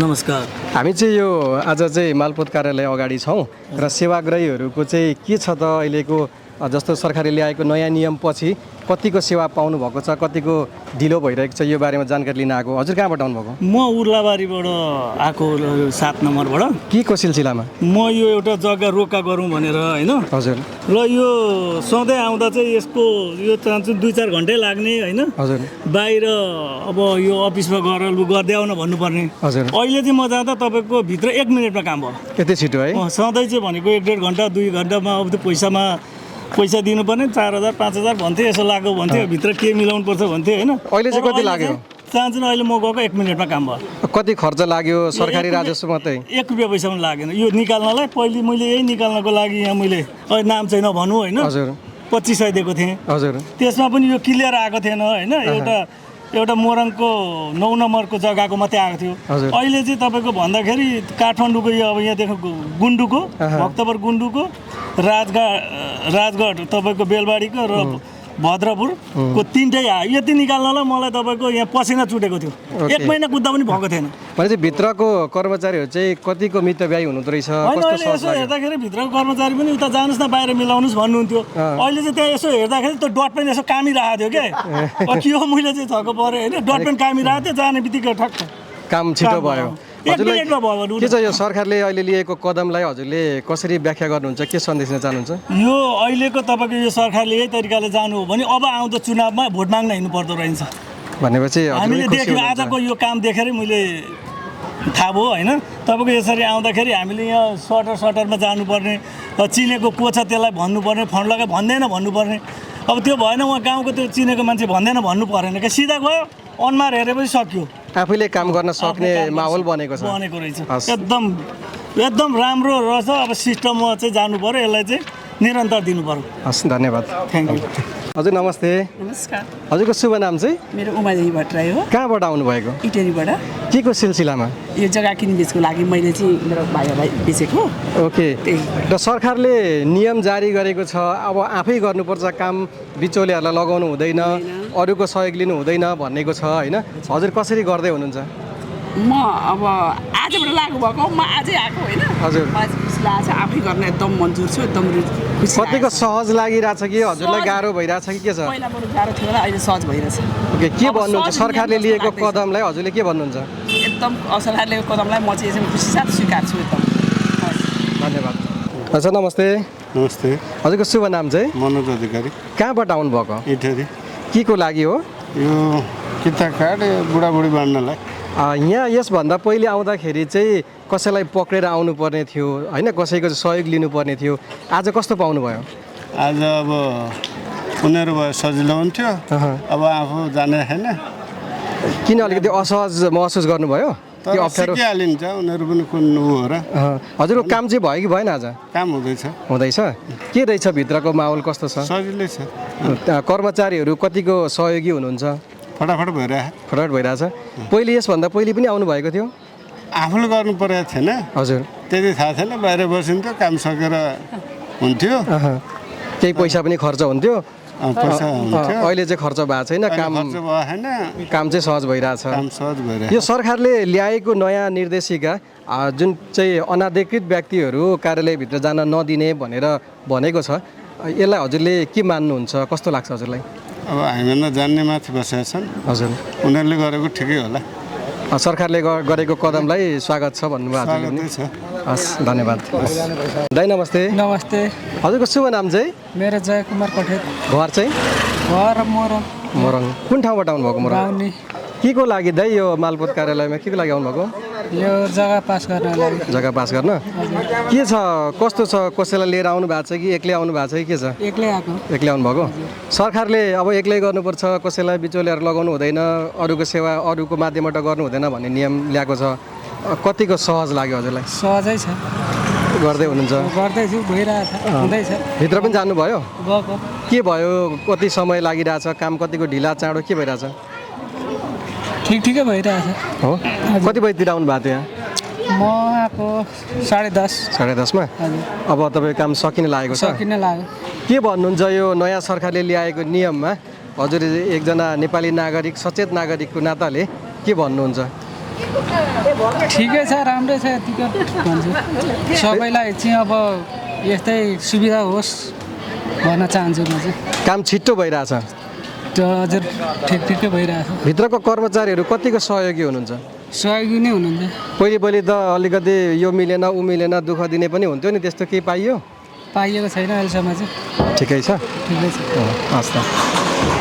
नमस्कार। हामी चाहिँ यो आज चाहिँ मालपोत कार्यालय अगाडि छौँ र सेवाग्राहीहरूको चाहिँ के छ त अहिलेको जस्तो सरकारले ल्याएको नयाँ नियम पछि कतिको सेवा पाउनु भएको छ, कतिको ढिलो भइरहेको छ, यो बारेमा जानकारी लिन आएको। हजुर कहाँबाट आउनुभएको? म उर्लाबारीबाट आएको 7 नम्बरबाट। के को सिलसिलामा? म यो एउटा जग्गा रोका गरौँ भनेर होइन। हजुर। र यो सधैँ आउँदा चाहिँ यसको यो चाहन्छु 2-4 घन्टै लाग्ने होइन। हजुर। बाहिर अब यो अफिसमा गएर लु गर्दै आउन भन्नुपर्ने। हजुर। अहिले चाहिँ म जाँदा तपाईँको भित्र 1 मिनटमा काम भयो। यति छिटो है? सधैँ चाहिँ भनेको 1-1.5 घन्टा 2 घन्टामा अब त्यो पैसा दिनुपर्ने 4,000 5,000 भन्थे, यसो लाग्यो भन्थ्यो, भित्र के मिलाउनु पर्छ भन्थ्यो होइन। अहिले चाहिँ कति लाग्यो? चाहन्छु अहिले म गएको 1 मिनटमा काम भयो। कति खर्च लाग्यो? सरकारी राजस्व मात्रै 1 रुपियाँ पैसा पनि लागेन यो निकाल्नलाई। पहिले मैले यही निकाल्नको लागि यहाँ मैले नाम चाहिँ नभनौँ होइन। हजुर। 2500 दिएको थिएँ। हजुर। त्यसमा पनि यो क्लियर आएको थिएन होइन। एउटा मोरङको 9 नम्बरको जग्गाको मात्रै आएको थियो। अहिले चाहिँ तपाईँको भन्दाखेरि काठमाडौँको यो अब यहाँदेखि गुन्डुको भक्तपुर गुन्डुको राजगढ तपाईँको बेलबारीको र भद्रपुरको 3टै आयो। यति निकाल्नलाई मलाई तपाईँको यहाँ पसिना चुटेको थियो। 1 महिना कुद्दा पनि भएको थिएन। भने चाहिँ भित्रको कर्मचारीहरू चाहिँ कतिको मितव्ययी हुनुहुँदो रहेछ? अहिले यसो हेर्दाखेरि भित्रको कर्मचारी पनि उता जानुहोस् न बाहिर मिलाउनुहोस् भन्नुहुन्थ्यो। अहिले चाहिँ त्यहाँ यसो हेर्दाखेरि त्यो डट पेन यसो कामिरहेको थियो क्या। के हो मैले चाहिँ थको पऱ्यो होइन। डट पेन कामिरहेको थियो, जाने बित्तिकै ठक्क काम छिटो भयो। 1 मिनटमा भयो। के छ यो सरकारले अहिले लिएको कदमलाई हजुरले कसरी व्याख्या गर्नुहुन्छ? के सन्देश दिन चाहनुहुन्छ? यो अहिलेको तपाईँको यो सरकारले यही तरिकाले जानु हो भने अब आउँदो चुनावमा भोट माग्न हिँड्नु पर्दो रहेछ भनेपछि हामीले देख्यौँ। आजको यो काम देखेरै मैले थाहा भयो होइन। तपाईँको यसरी आउँदाखेरि हामीले यहाँ सटरमा जानुपर्ने, चिनेको को छ त्यसलाई भन्नुपर्ने, फन्ड लगाए भन्दैन भन्नुपर्ने। अब त्यो भएन, उहाँ गाउँको त्यो चिनेको मान्छे भन्दैन भन्नु परेन क्या। सिधा गयो, अनुहार हेरेपछि सक्यो। आफैले काम गर्न सक्ने माहौल बनेको रहेछ। एकदम राम्रो रहेछ। अब सिस्टममा चाहिँ जानु पर्यो, यसलाई चाहिँ निरन्तर दिनु पर्यो। हस्, धन्यवाद। Thank you. हजुर नमस्ते। नमस्कार। हजुरको शुभ नाम चाहिँ? मेरो उमादेवी भट्टराई हो। कहाँबाट आउनुभएको? इटेरीबाट। के को सिलसिलामा? यो जग्गा किनबेचको लागि मैले चाहिँ मेरो भाइहरूलाई बेचेको। ओके। र सरकारले नियम जारी गरेको छ, अब आफै गर्नुपर्छ काम, बिचौलियाहरूलाई लगाउनु हुँदैन, अरूको सहयोग लिनु हुँदैन भनेको छ होइन। हजुर कसरी गर्दै हुनुहुन्छ? म अब आजबाट लागु भएको, म आजै आएको होइन। हजुर। खुसी लाग्छ, आफै गर्न एकदम मन्जुर छु, एकदम खुसी। कतिको सहज लागिरहेछ कि हजुरलाई गाह्रो भइरहेछ कि के छ? पहिला बरु गाह्रो थियो होला, अहिले सहज भइरहेछ। ओके, के भन्नुहुन्छ सरकारले लिएको कदमलाई हजुरले के भन्नुहुन्छ? एकदम सरकारले लिएको कदमलाई म चाहिँ एकदम खुसी साथ स्वीकार्छु एकदम। धन्यवाद। अच्छा नमस्ते। नमस्ते। हजुरको शुभ नाम चाहिँ? मनोज अधिकारी। कहाँबाट आउनुभएको? इटेरी। के को लागि हो? यो किता कार्ड बुढाबुढी बाँड्नलाई। यहाँ यसभन्दा पहिले आउँदाखेरि चाहिँ कसैलाई पक्रेर आउनुपर्ने थियो होइन, कसैको सहयोग लिनुपर्ने थियो। आज कस्तो पाउनुभयो? आज अब उनीहरू भयो सजिलो हुन्थ्यो, अब आफू जाने छैन। किन अलिकति असहज महसुस गर्नुभयो? के अप्ठ्यारो सिकिहालिन्छ, उनीहरू पनि कुन हो र। हजुरको काम चाहिँ भयो कि भएन? आज काम हुँदैछ। हुँदैछ। के रहेछ भित्रको माहौल कस्तो छ? सजिलै छ। कर्मचारीहरू कतिको सहयोगी हुनुहुन्छ? फटाफट भइरहेछ। पहिले यसभन्दा पहिले पनि आउनुभएको थियो? आफूले गर्नु परेको थिएन। हजुर। त्यति थाहा थिएन, बाहिर बसिन्थ्यो, काम सकेर हुन्थ्यो, केही पैसा पनि खर्च हुन्थ्यो। पैसा हुन्थ्यो। अहिले चाहिँ खर्च भएको छैन, काम चाहिँ सहज भइरहेछ। यो सरकारले ल्याएको नयाँ निर्देशिका जुन चाहिँ अनाधिकृत व्यक्तिहरू कार्यालयभित्र जान नदिने भनेर भनेको छ, यसलाई हजुरले के मान्नुहुन्छ? कस्तो लाग्छ हजुरलाई? अब हामीभन्दा जान्ने माथि बसेका छन्। हजुर। उनीहरूले गरेको ठिकै होला। सरकारले गरेको कदमलाई स्वागत छ भन्नुभयो हजुरले? हस्, धन्यवाद। दाइ नमस्ते। नमस्ते। हजुरको शुभ नाम चाहिँ? मेरो जयकुमार कठेत। घर चाहिँ? घर मोरङ। कुन ठाउँबाट आउनुभएको? मोरङ। के को लागि दाइ यो मालपोत कार्यालयमा के को लागि आउनुभएको? यो जग्गा पास गर्न लागि। जग्गा पास गर्न? के छ, कस्तो छ? कसैलाई लिएर आउनु भएको छ कि एक्लै आउनु भएको छ कि के छ? एक्लै आएको। एक्लै आउनुभएको? सरकारले अब एक्लै गर्नुपर्छ, कसैलाई बिचौलियाहरू लगाउनु हुँदैन, अरूको सेवा अरूको माध्यमबाट गर्नु हुँदैन भन्ने नियम ल्याएको छ। कतिको सहज लाग्यो हजुरलाई? सहजै छ। गर्दै हुनुहुन्छ? गर्दैछु, भइरहेछ, हुँदैछ। भित्र पनि जानुभयो? गएको। के भयो? कति समय लागिरहेछ? काम कतिको ढिला चाँडो के भइरहेछ? ठिकै भइरहेछ। हो? कति बजीतिर आउनु भएको थियो यहाँ? म आएको 10:30। 10:30मा? अब तपाईँ काम सकिन लागेको छ? सकिन लाग्यो। के भन्नुहुन्छ यो नयाँ सरकारले ल्याएको नियममा? हजुर एकजना नेपाली नागरिक, सचेत नागरिकको नाताले के भन्नुहुन्छ? ठिकै छ राम्रै छ यतिको भन्छु सबैलाई चाहिँ अब यस्तै सुविधा होस् भन्न चाहन्छु म चाहिँ काम छिट्टो भइरहेछ त्यो हजुर ठिकै भइरहेछ भित्रको कर्मचारीहरू कतिको सहयोगी हुनुहुन्छ सहयोगी नै हुनुहुन्छ पहिले त अलिकति यो मिलेन ऊ मिलेन दुःख दिने पनि हुन्थ्यो नि त्यस्तो केही पाइयो पाइएको छैन अहिलेसम्म चाहिँ ठिकै छ ठिकै छ हस् त